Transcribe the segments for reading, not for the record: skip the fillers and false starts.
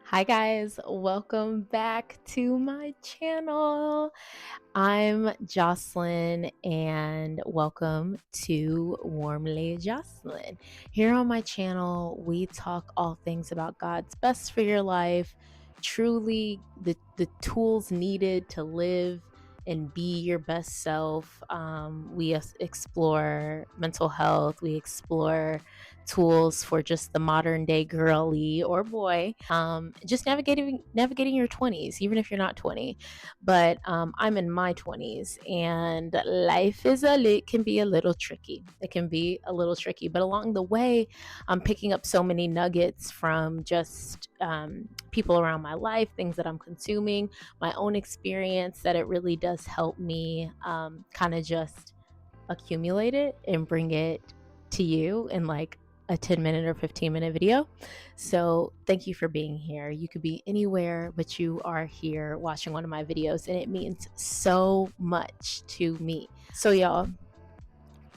Hi guys, welcome back to my channel. I'm Jahcelyne and welcome to Warmly Jahcelyne. Here on my channel, we talk all things about God's best for your life, truly the tools needed to live and be your best self. We explore mental health, we explore tools for just the modern day girly or boy, just navigating your 20s, even if you're not 20. But I'm in my 20s, and life can be a little tricky. It can be a little tricky, but along the way, I'm picking up so many nuggets from just people around my life, things that I'm consuming, my own experience, that it really does help me kind of just accumulate it and bring it to you in like a 10-minute or 15-minute video. So thank you for being here. You could be anywhere, but you are here watching one of my videos, and it means so much to me. So y'all,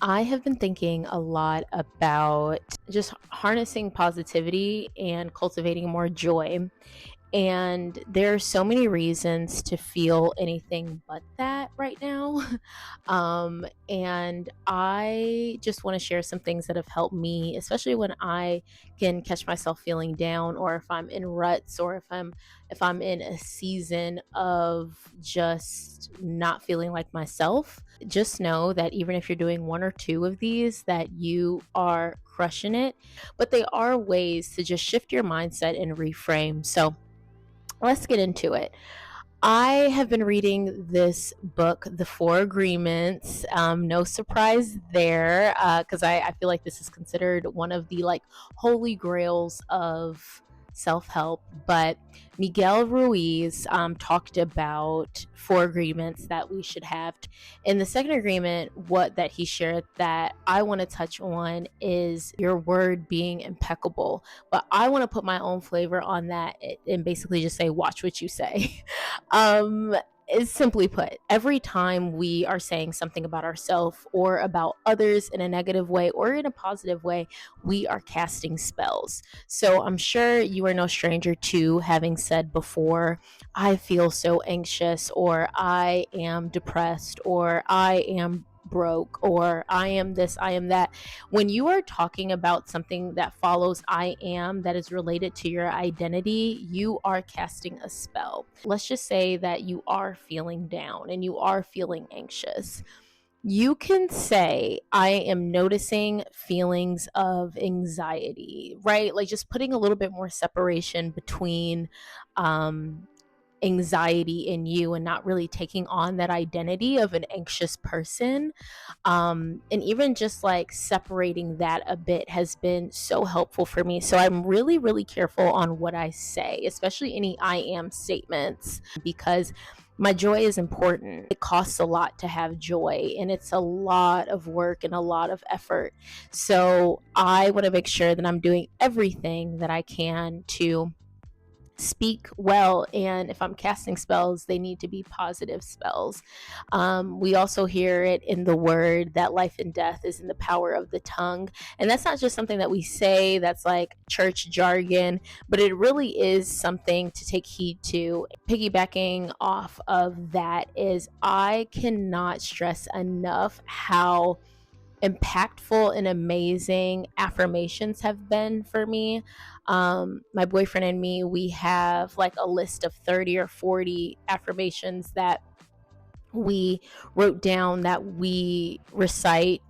I have been thinking a lot about just harnessing positivity and cultivating more joy. And there are so many reasons to feel anything but that right now. And I just want to share some things that have helped me, especially when I can catch myself feeling down, or if I'm in ruts, or if I'm in a season of just not feeling like myself. Just know that even if you're doing one or two of these, that you are crushing it. But they are ways to just shift your mindset and reframe. So let's get into it. I have been reading this book, The Four Agreements. No surprise there, because I feel like this is considered one of the like holy grails of self-help. But Miguel Ruiz talked about four agreements that we should have. In the second agreement, what that he shared that I want to touch on is your word being impeccable. But I want to put my own flavor on that and basically just say, watch what you say. um is simply put, every time we are saying something about ourselves or about others in a negative way or in a positive way, we are casting spells. So I'm sure you are no stranger to having said before, I feel so anxious, or I am depressed, or I am broke, or I am this, I am that. When you are talking about something that follows I am, that is related to your identity, you are casting a spell. Let's just say that you are feeling down and you are feeling anxious. You can say, I am noticing feelings of anxiety, right? Like just putting a little bit more separation between um, anxiety in you and not really taking on that identity of an anxious person. And even just like separating that a bit has been so helpful for me. So I'm really, really careful on what I say, especially any I am statements, because my joy is important. It costs a lot to have joy, and it's a lot of work and a lot of effort. So I want to make sure that I'm doing everything that I can to speak well, and if I'm casting spells, they need to be positive spells. We also hear it in the word that life and death is in the power of the tongue, and that's not just something that we say that's like church jargon, but it really is something to take heed to. Piggybacking off of that is, I cannot stress enough how impactful and amazing affirmations have been for me. My boyfriend and me, we have like a list of 30 or 40 affirmations that we wrote down that we recite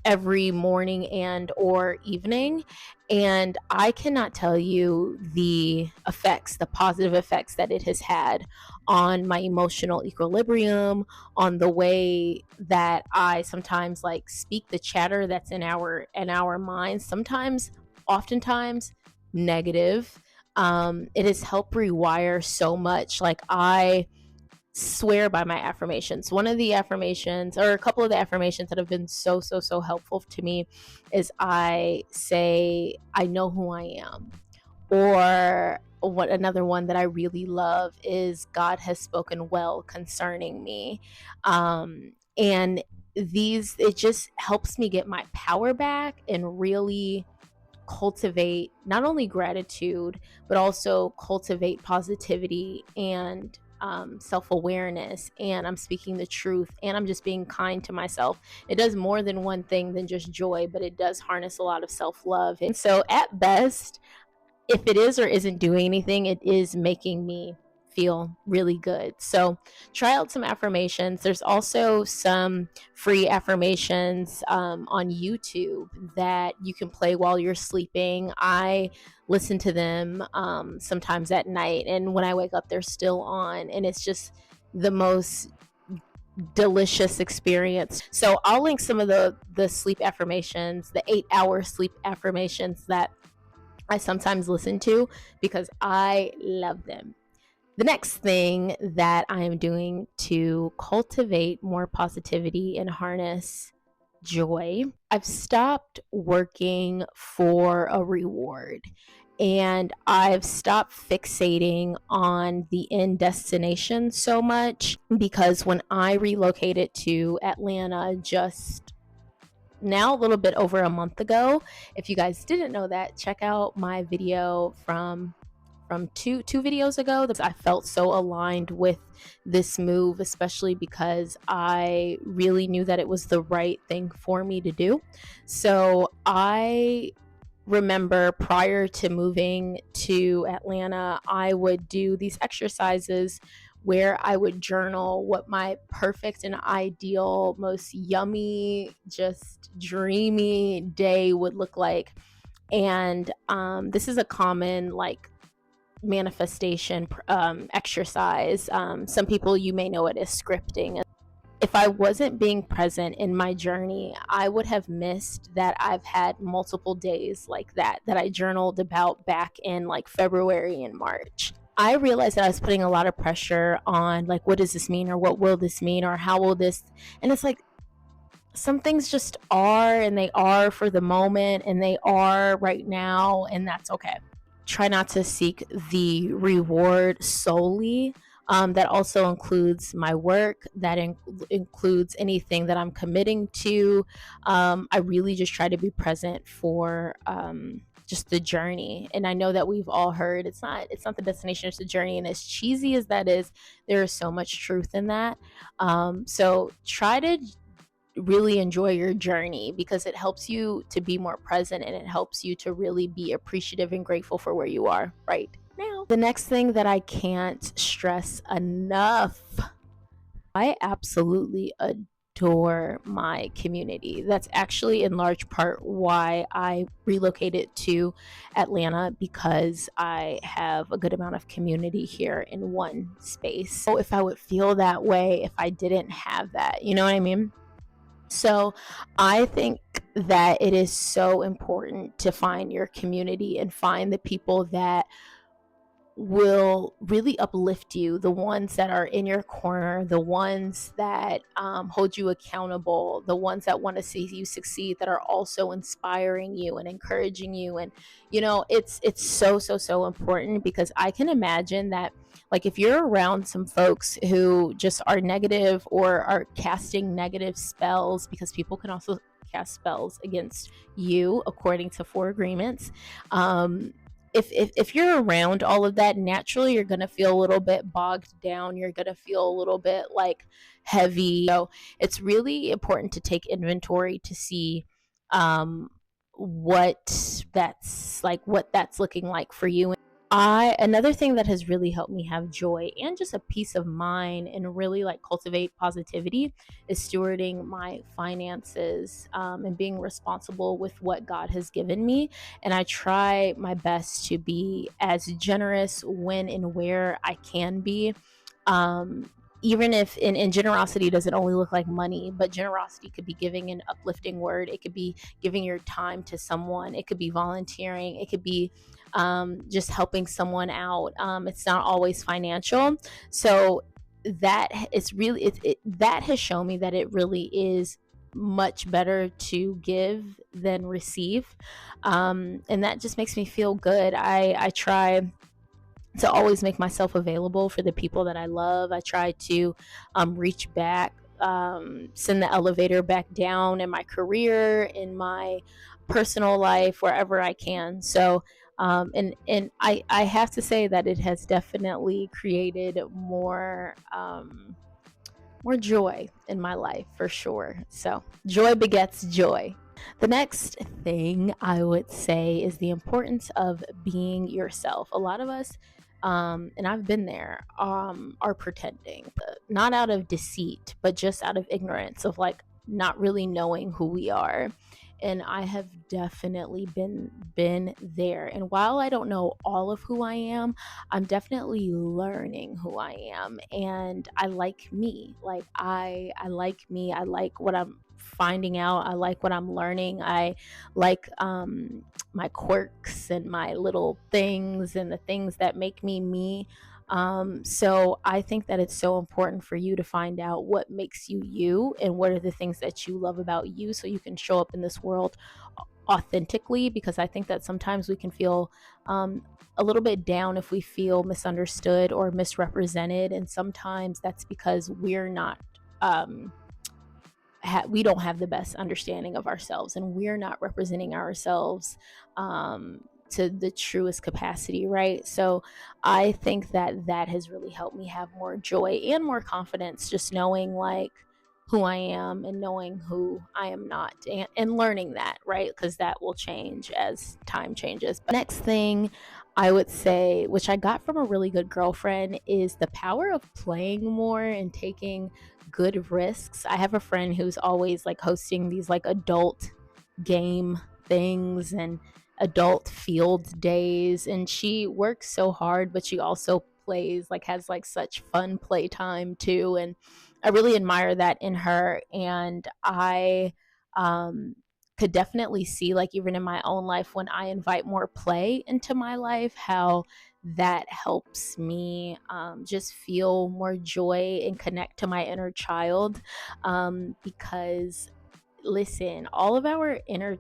every morning and or evening, and I cannot tell you the effects, the positive effects that it has had on my emotional equilibrium, on the way that I sometimes like speak the chatter that's in our minds, sometimes, oftentimes negative. It has helped rewire so much. Like, I swear by my affirmations. One of the affirmations, or a couple of the affirmations that have been so helpful to me, is I say, I know who I am. Or what, another one that I really love is, God has spoken well concerning me. And these, it just helps me get my power back and really cultivate not only gratitude, but also cultivate positivity and self-awareness, and I'm speaking the truth, and I'm just being kind to myself. It does more than one thing than just joy, but it does harness a lot of self-love. And so at best, if it is or isn't doing anything, it is making me feel really good. So try out some affirmations. There's also some free affirmations on YouTube that you can play while you're sleeping. I listen to them sometimes at night, and when I wake up, they're still on, and it's just the most delicious experience. So I'll link some of the sleep affirmations, the 8-hour sleep affirmations that I sometimes listen to because I love them. The next thing that I am doing to cultivate more positivity and harness joy, I've stopped working for a reward, and I've stopped fixating on the end destination so much, because when I relocated to Atlanta just now a little bit over a month ago, if you guys didn't know that, check out my video from two videos ago. That I felt so aligned with this move, especially because I really knew that it was the right thing for me to do. So I remember prior to moving to Atlanta, I would do these exercises where I would journal what my perfect and ideal, most yummy, just dreamy day would look like. And this is a common like manifestation exercise. Some people, you may know it as scripting. If I wasn't being present in my journey, I would have missed that I've had multiple days like that I journaled about back in like February and March. I realized that I was putting a lot of pressure on like, what does this mean, or what will this mean, or how will this, and it's like, some things just are, and they are for the moment, and they are right now, and that's okay. Try not to seek the reward solely. That also includes my work, that includes anything that I'm committing to. I really just try to be present for just the journey. And I know that we've all heard it's not the destination, it's the journey. And as cheesy as that is, there is so much truth in that. So try to really enjoy your journey, because it helps you to be more present, and it helps you to really be appreciative and grateful for where you are right now. The next thing that I can't stress enough, I absolutely adore my community. That's actually in large part why I relocated to Atlanta, because I have a good amount of community here in one space. So if I would feel that way if I didn't have that, you know what I mean? So I think that it is so important to find your community and find the people that will really uplift you, the ones that are in your corner, the ones that hold you accountable, the ones that want to see you succeed, that are also inspiring you and encouraging you. And it's so important, because I can imagine that, like, if you're around some folks who just are negative or are casting negative spells, because people can also cast spells against you according to 4 agreements. If you're around all of that, naturally you're going to feel a little bit bogged down. You're going to feel a little bit like heavy. So it's really important to take inventory to see what that's looking like for you. Another thing that has really helped me have joy and just a peace of mind and really like cultivate positivity is stewarding my finances, and being responsible with what God has given me. And I try my best to be as generous when and where I can be. Even if in generosity doesn't only look like money, but generosity could be giving an uplifting word. It could be giving your time to someone. It could be volunteering. It could be just helping someone out. It's not always financial. So that is really, that has shown me that it really is much better to give than receive. And that just makes me feel good. I try to always make myself available for the people that I love. I try to reach back, send the elevator back down in my career, in my personal life wherever I can. So and I have to say that it has definitely created more joy in my life for sure. So joy begets joy. The next thing I would say is the importance of being yourself. A lot of us, and I've been there, are pretending, not out of deceit, but just out of ignorance of like not really knowing who we are. And I have definitely been there. And while I don't know all of who I am, I'm definitely learning who I am, and I like me. Like I like me. I like what I'm finding out. I like what I'm learning. I like my quirks and my little things and the things that make me me. So I think that it's so important for you to find out what makes you you and what are the things that you love about you, so you can show up in this world authentically, because I think that sometimes we can feel a little bit down if we feel misunderstood or misrepresented, and sometimes that's because we're not we don't have the best understanding of ourselves, and we're not representing ourselves to the truest capacity, right? So I think that that has really helped me have more joy and more confidence, just knowing like who I am and knowing who I am not, and learning that, right? Because that will change as time changes. But next thing I would say, which I got from a really good girlfriend, is the power of playing more and taking good risks. I have a friend who's always like hosting these like adult game things and adult field days, and she works so hard, but she also plays, like has like such fun playtime too, and I really admire that in her. And I um could definitely see, like even in my own life, when I invite more play into my life, how that helps me just feel more joy and connect to my inner child, because listen, all of our inner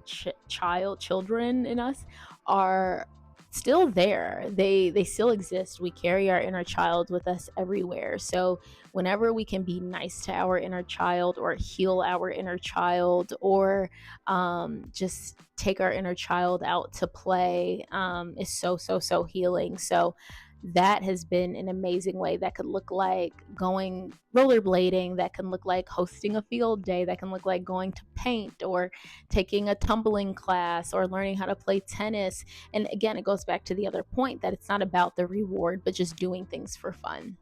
children in us are still there. They still exist. We carry our inner child with us everywhere. So whenever we can be nice to our inner child, or heal our inner child, or just take our inner child out to play, is so healing. So that has been an amazing way. That could look like going rollerblading, that can look like hosting a field day, that can look like going to paint, or taking a tumbling class, or learning how to play tennis. And again, it goes back to the other point that it's not about the reward, but just doing things for fun,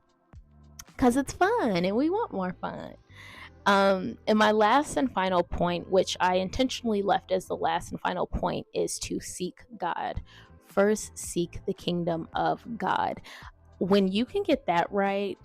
because it's fun and we want more fun. And my last and final point, which I intentionally left as the last and final point, is to seek God. First, seek the kingdom of God. When you can get that right,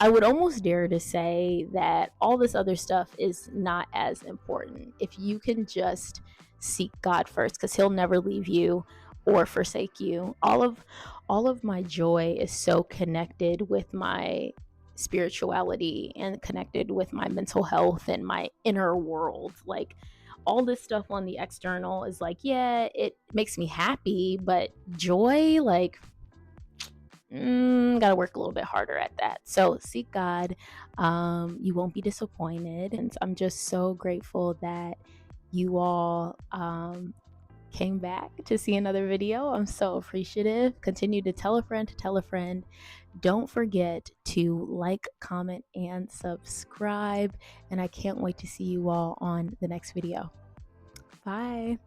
I would almost dare to say that all this other stuff is not as important. If you can just seek God first, because He'll never leave you or forsake you. All of my joy is so connected with my spirituality and connected with my mental health and my inner world. Like all this stuff on the external is like, yeah, it makes me happy, but joy, like, gotta work a little bit harder at that. So seek God. You won't be disappointed. And I'm just so grateful that you all came back to see another video. I'm so appreciative. Continue to tell a friend to tell a friend. Don't forget to like, comment, and subscribe. And I can't wait to see you all on the next video. Bye.